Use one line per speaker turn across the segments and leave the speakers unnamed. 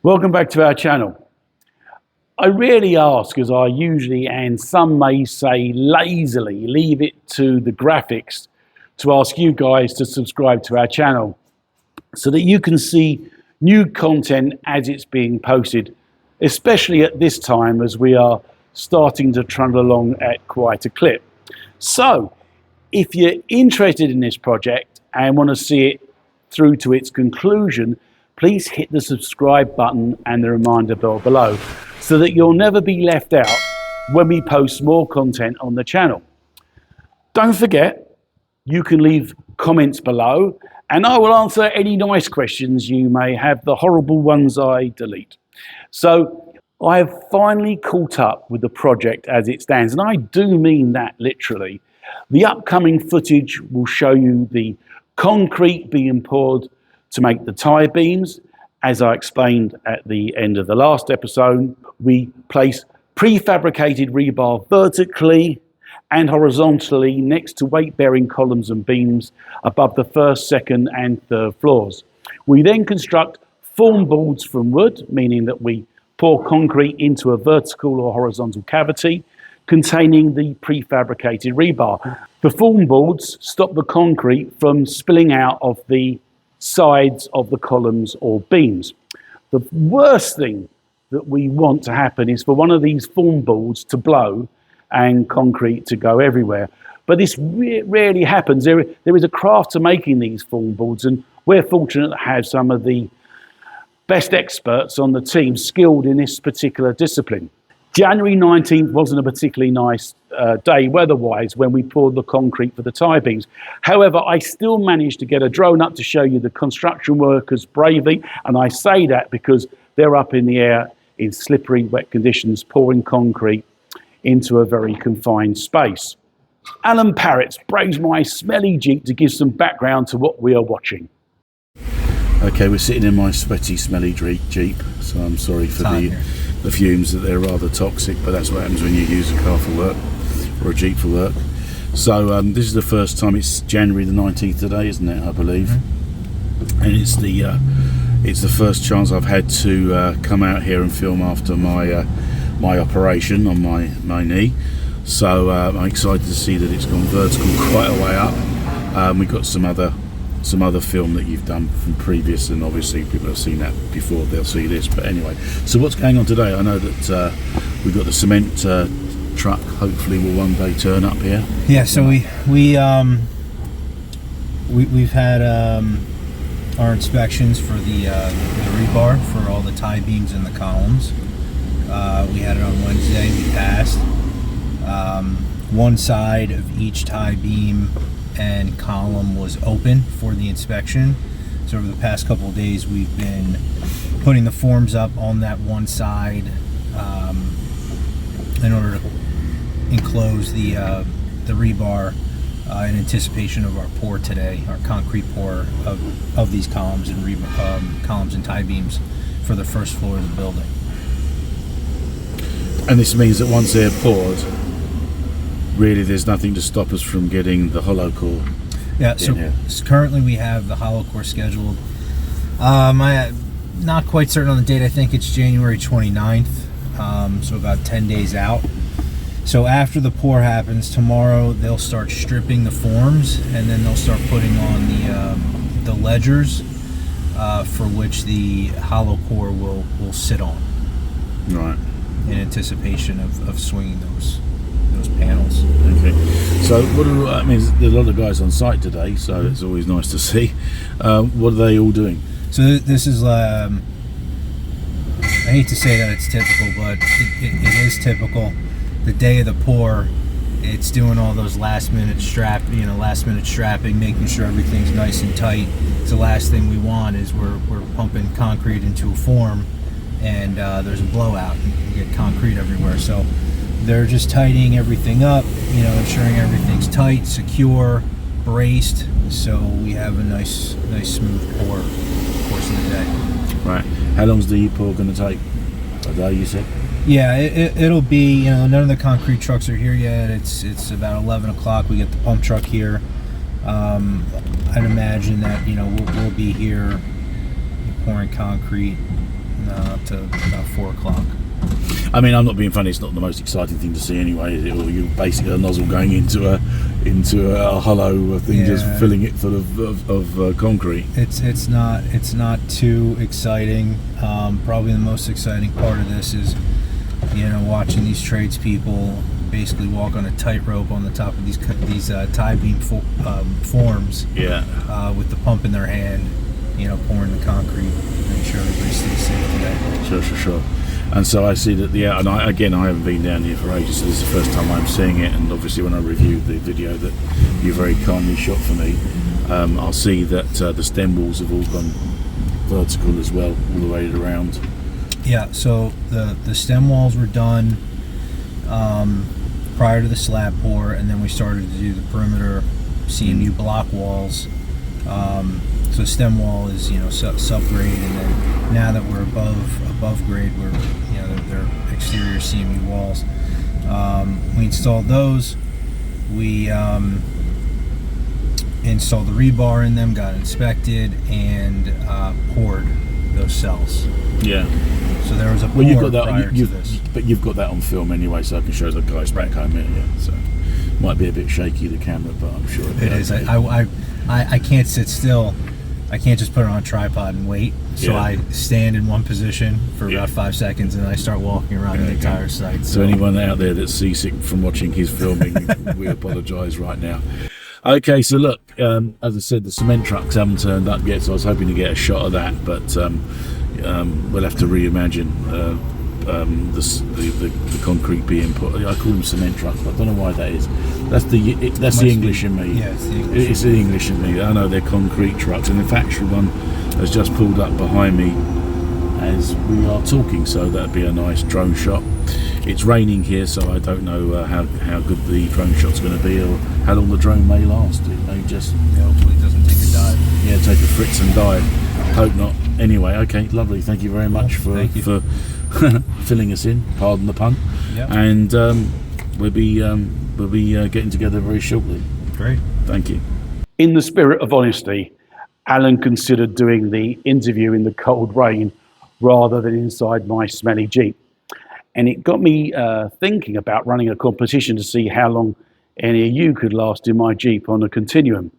Welcome back to our channel. I rarely ask, as I usually, and some may say lazily, leave it to the graphics to ask you guys to subscribe to our channel so that you can see new content as it's being posted, especially at this time as we are starting to trundle along at quite a clip. So if you're interested in this project and want to see it through to its conclusion, please hit the subscribe button and the reminder bell below so that you'll never be left out when we post more content on the channel. Don't forget, you can leave comments below and I will answer any nice questions you may have, the horrible ones I delete. So I have finally caught up with the project as it stands, and I do mean that literally. The upcoming footage will show you the concrete being poured to make the tie beams. As I explained at the end of the last episode, we place prefabricated rebar vertically and horizontally next to weight-bearing columns and beams above the first, second and third floors. We then construct form boards from wood, meaning that we pour concrete into a vertical or horizontal cavity containing the prefabricated rebar. The form boards stop the concrete from spilling out of the sides of the columns or beams. The worst thing that we want to happen is for one of these form boards to blow and concrete to go everywhere. But this rarely happens. There is a craft to making these form boards, and we're fortunate to have some of the best experts on the team skilled in this particular discipline. January 19th wasn't a particularly nice day weather-wise when we poured the concrete for the tie beams. However, I still managed to get a drone up to show you the construction workers bravely, and I say that because they're up in the air in slippery, wet conditions, pouring concrete into a very confined space. Alan Parrott braves my smelly Jeep to give some background to what we are watching. Okay, we're sitting in my sweaty, smelly Jeep, so I'm sorry for the fumes, that they're rather toxic, but that's what happens when you use a car for work, or a Jeep for work. So this is the first time. It's January the 19th today, isn't it, I believe? Mm-hmm. And it's the first chance I've had to come out here and film after my my operation on my knee. So I'm excited to see that it's gone vertical quite a way up. We've got some other film that you've done from previous, and obviously people have seen that before, they'll see this. But anyway, so what's going on today? I know that we've got the cement truck, hopefully will one day turn up here. Yeah, so we've had our inspections for the rebar for all the tie beams and the columns. We had it on Wednesday, we passed. One side of each tie beam and column was open for the inspection. So over the past couple of days we've been putting the forms up on that one side in order to enclose the rebar in anticipation of our pour today, our concrete pour of these columns and columns and tie beams for the first floor of the building. And this means that once they're poured, really there's nothing to stop us from getting the hollow core.
Yeah, so currently we have the hollow core scheduled. I'm not quite certain on the date. I think it's January 29th, so about 10 days out. So after the pour happens tomorrow, they'll start stripping the forms, and then they'll start putting on the ledgers for which the hollow core will sit on.
Right.
In anticipation of swinging those panels.
Okay. So I mean, there's a lot of guys on site today, so it's always nice to see. What are they all doing?
So this is, I hate to say that it's typical, but it is typical. The day of the pour, it's doing all those last minute strapping, making sure everything's nice and tight. It's the last thing we want is we're pumping concrete into a form and there's a blowout and you get concrete everywhere. So they're just tidying everything up, ensuring everything's tight, secure, braced, so we have a nice smooth pour the course of the day.
Right. How long's the pour going to take? A day, you said?
Yeah, it'll be, none of the concrete trucks are here yet. It's about 11 o'clock. We get the pump truck here. I'd imagine that, we'll be here pouring concrete to about 4 o'clock.
I mean, I'm not being funny. It's not the most exciting thing to see anyway. Is it? Or you basically a nozzle going into a hollow thing, just filling it full of concrete.
It's not too exciting. Probably the most exciting part of this is, watching these tradespeople basically walk on a tightrope on the top of these tie beam forms.
Yeah.
With the pump in their hand, pouring the concrete, make sure everybody stays safe today.
Sure. And so I see that, and I haven't been down here for ages, so this is the first time I'm seeing it, and obviously when I reviewed the video that you very kindly shot for me, I'll see that the stem walls have all gone vertical as well, all the way around.
Yeah, so the stem walls were done prior to the slab pour, and then we started to do the perimeter CMU block walls. So stem wall is subgrade, and then now that we're above grade, we're they're exterior CMU walls. We installed those. We installed the rebar in them, got inspected, and poured those cells.
Yeah.
So there was a pour
well, you've got that.
prior to this.
But you've got that on film anyway, so I can show the guys back home here. Yeah. So might be a bit shaky, the camera, but I'm sure
it is. I can't sit still. I can't just put it on a tripod and wait. So I stand in one position for about 5 seconds, and then I start walking around the entire site.
So anyone out there that's seasick from watching his filming, we apologise right now. Okay, so look, as I said, the cement trucks haven't turned up yet, so I was hoping to get a shot of that, but we'll have to reimagine the concrete being put. I call them cement trucks, but I don't know why that is. That's the English in me.
Yeah,
it's the English in me. I know they're concrete trucks, and in fact, one has just pulled up behind me as we are talking, so that'd be a nice drone shot. It's raining here, so I don't know how good the drone shot's going to be, or how long the drone may last. It may just
hopefully it doesn't take a dive.
Yeah, take a fritz and dive. Hope not. Anyway, okay, lovely. Thank you very much for filling us in. Pardon the pun.
Yep.
And we'll be getting together very shortly.
Great.
Thank you. In the spirit of honesty, Alan considered doing the interview in the cold rain rather than inside my smelly Jeep. And it got me thinking about running a competition to see how long any of you could last in my Jeep on a continuum.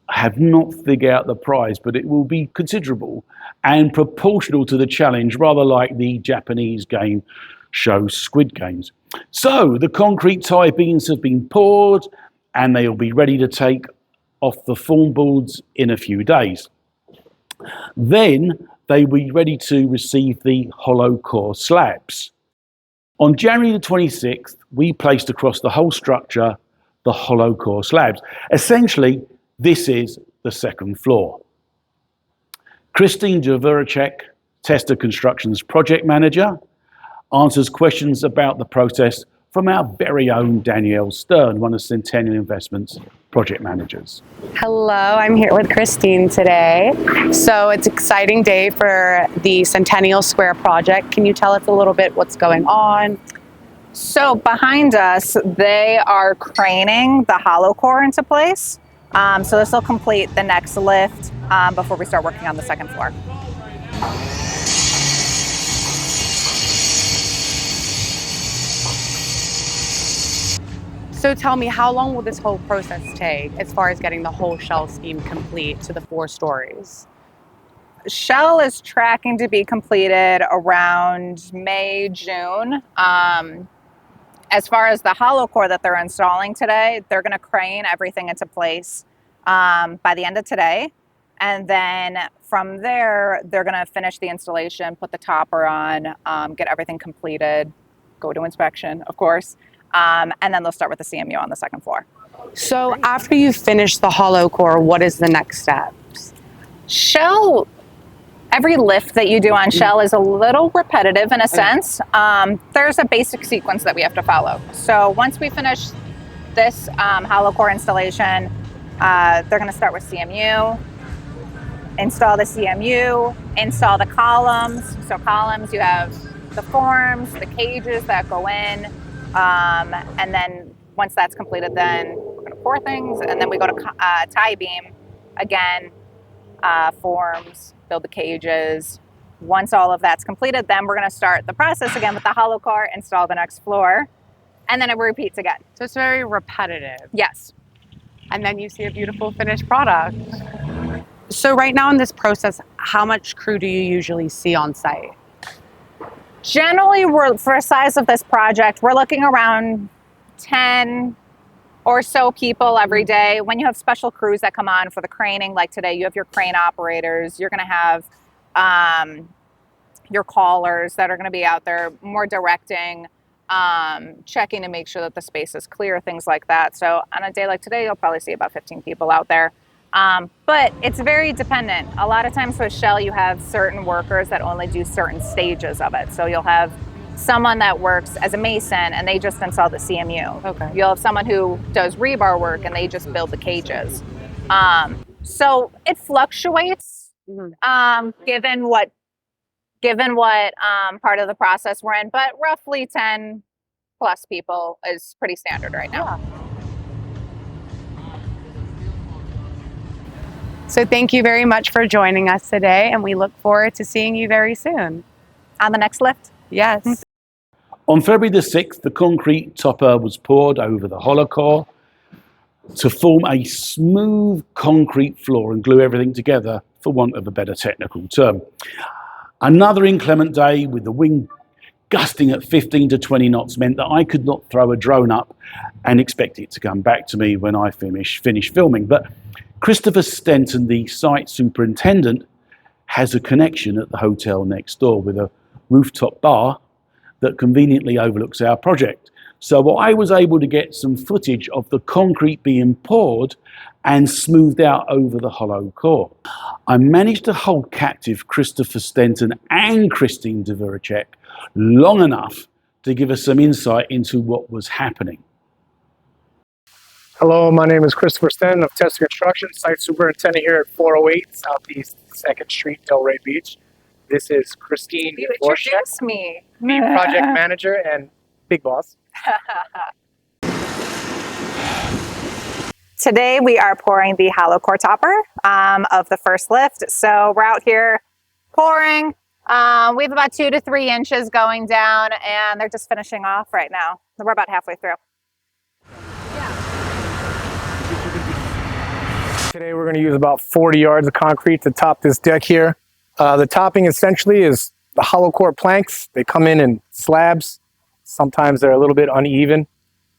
I have not figured out the prize, but it will be considerable and proportional to the challenge, rather like the Japanese game show Squid Games. So the concrete tie beams have been poured, and they will be ready to take off the form boards in a few days. Then they will be ready to receive the hollow core slabs. On January the 26th, we placed across the whole structure the hollow core slabs. Essentially, this is the second floor. Christine Javoracek, Tester Construction's project manager, answers questions about the process from our very own Danielle Stern, one of Centennial Investments project managers.
Hello, I'm here with Christine today. So it's an exciting day for the Centennial Square project. Can you tell us a little bit what's going on?
So behind us, they are craning the hollow core into place. So this will complete the next lift before we start working on the second floor.
So tell me, how long will this whole process take as far as getting the whole shell scheme complete to the 4 stories?
Shell is tracking to be completed around May, June. As far as the hollow core that they're installing today, they're going to crane everything into place by the end of today. And then from there, they're going to finish the installation, put the topper on, get everything completed, go to inspection, of course. And then they'll start with the CMU on the second floor.
So after you finish the hollow core, what is the next steps?
Shell, every lift that you do on shell is a little repetitive in a sense. There's a basic sequence that we have to follow. So once we finish this hollow core installation, they're going to start with CMU, install the CMU, install the columns. So columns, you have the forms, the cages that go in, and then once that's completed, then we're going to pour things, and then we go to tie beam again, forms, build the cages, Once all of that's completed, then we're going to start the process again with the hollow core, install the next floor, and then it repeats again.
So it's very repetitive.
Yes.
And then you see a beautiful finished product. So right now in this process, how much crew do you usually see on site?
Generally, for a size of this project, we're looking around 10 or so people every day. When you have special crews that come on for the craning, like today, you have your crane operators, you're going to have your callers that are going to be out there more directing, checking to make sure that the space is clear, things like that. So on a day like today, you'll probably see about 15 people out there. But it's very dependent. A lot of times with Shell, you have certain workers that only do certain stages of it. So you'll have someone that works as a mason and they just install the CMU.
Okay.
You'll have someone who does rebar work and they just build the cages. So it fluctuates given what part of the process we're in, but roughly 10 plus people is pretty standard right now.
Yeah. So thank you very much for joining us today, and we look forward to seeing you very soon.
On the next lift?
Yes.
On February the 6th, the concrete topper was poured over the hollow core to form a smooth concrete floor and glue everything together, for want of a better technical term. Another inclement day with the wind gusting at 15 to 20 knots meant that I could not throw a drone up and expect it to come back to me when I finish filming. But Christopher Stenton, the site superintendent, has a connection at the hotel next door with a rooftop bar that conveniently overlooks our project. So I was able to get some footage of the concrete being poured and smoothed out over the hollow core. I managed to hold captive Christopher Stenton and Christine Dvoracek long enough to give us some insight into what was happening.
Hello, my name is Christopher Stenton of Test Construction, site superintendent here at 408 Southeast 2nd Street, Delray Beach. This is Christine
You
Dvoracek,
introduced me.
the project manager and big boss.
Today we are pouring the hollow core topper of the first lift. So we're out here pouring. We have about 2 to 3 inches going down, and they're just finishing off right now. We're about halfway through.
Today we're going to use about 40 yards of concrete to top this deck here. The topping essentially is the hollow core planks. They come in slabs. Sometimes they're a little bit uneven.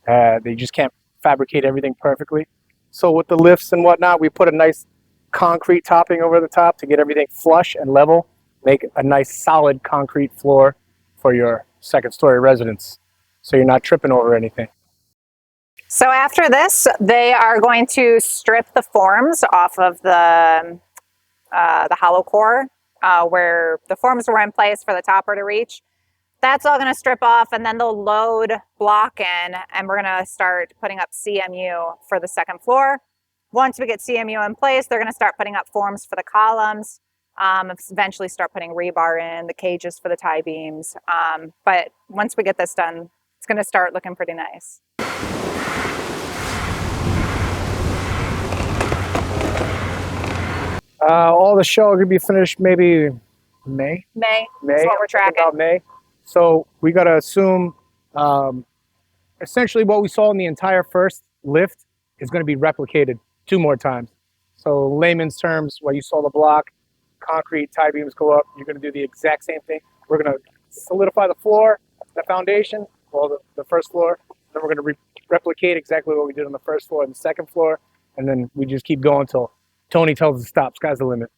They just can't fabricate everything perfectly. So with the lifts and whatnot, we put a nice concrete topping over the top to get everything flush and level, make a nice solid concrete floor for your second story residence, so you're not tripping over anything.
So after this, they are going to strip the forms off of the hollow core where the forms were in place for the topper to reach. That's all going to strip off, and then they'll load block in, and we're going to start putting up CMU for the second floor. Once we get CMU in place, they're going to start putting up forms for the columns, eventually start putting rebar in, the cages for the tie beams. But once we get this done, it's going to start looking pretty nice.
All the shell could be finished maybe May.
May is what we're tracking.
About May. So we got to assume essentially what we saw in the entire first lift is going to be replicated 2 more times. So layman's terms, what you saw the block, concrete, tie beams go up, you're going to do the exact same thing. We're going to solidify the floor, the foundation, well, the first floor. Then we're going to replicate exactly what we did on the first floor and the second floor. And then we just keep going until Tony tells us to stop. Sky's the limit.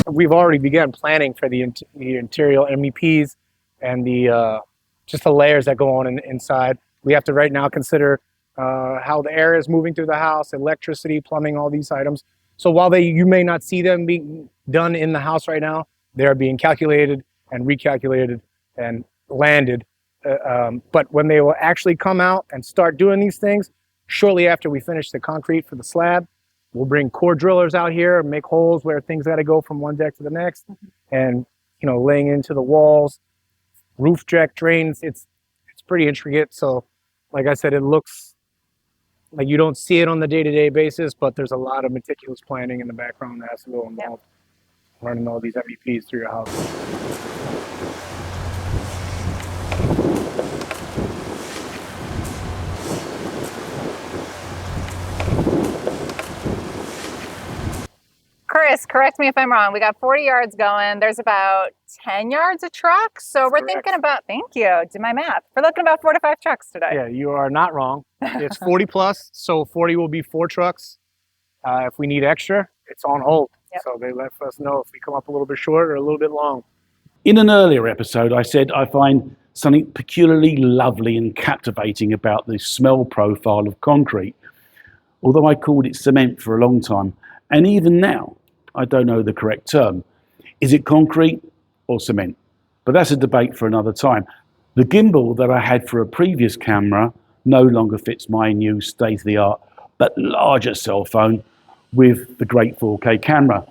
We've already begun planning for the interior MEPs and the just the layers that go on inside. We have to right now consider how the air is moving through the house, electricity, plumbing, all these items. So while you may not see them being done in the house right now, they are being calculated and recalculated and landed. But when they will actually come out and start doing these things, shortly after we finish the concrete for the slab, we'll bring core drillers out here and make holes where things got to go from one deck to the next, and laying into the walls, roof deck drains. It's pretty intricate. So like I said, it looks like you don't see it on the day-to-day basis, but there's a lot of meticulous planning in the background that has to go involved running all these MEPs through your house.
Chris, correct me if I'm wrong. We got 40 yards going. There's about 10 yards of trucks. So we're thinking about, thank you, do my math. We're looking about 4 to 5 trucks today.
Yeah, you are not wrong. It's 40 plus, so 40 will be 4 trucks. If we need extra, it's on hold.
Yep.
So they let us know if we come up a little bit short or a little bit long.
In an earlier episode, I said I find something peculiarly lovely and captivating about the smell profile of concrete, although I called it cement for a long time. And even now, I don't know the correct term. Is it concrete or cement? But that's a debate for another time. The gimbal that I had for a previous camera no longer fits my new state-of-the-art but larger cell phone with the great 4K camera.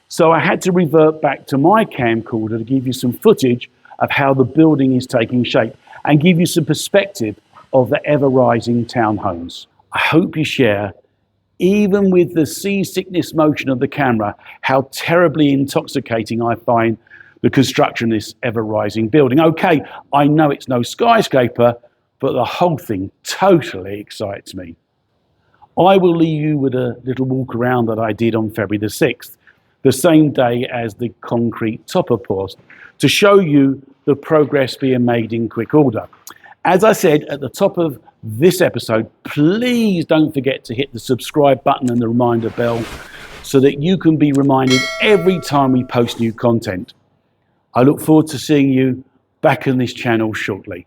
So I had to revert back to my camcorder to give you some footage of how the building is taking shape and give you some perspective of the ever-rising townhomes. I hope you share, even with the seasickness motion of the camera, how terribly intoxicating I find the construction of this ever-rising building. Okay, I know it's no skyscraper, but the whole thing totally excites me. I will leave you with a little walk around that I did on February the 6th, the same day as the concrete topper pours, to show you the progress being made in quick order. As I said at the top of this episode, please don't forget to hit the subscribe button and the reminder bell so that you can be reminded every time we post new content. I look forward to seeing you back on this channel shortly.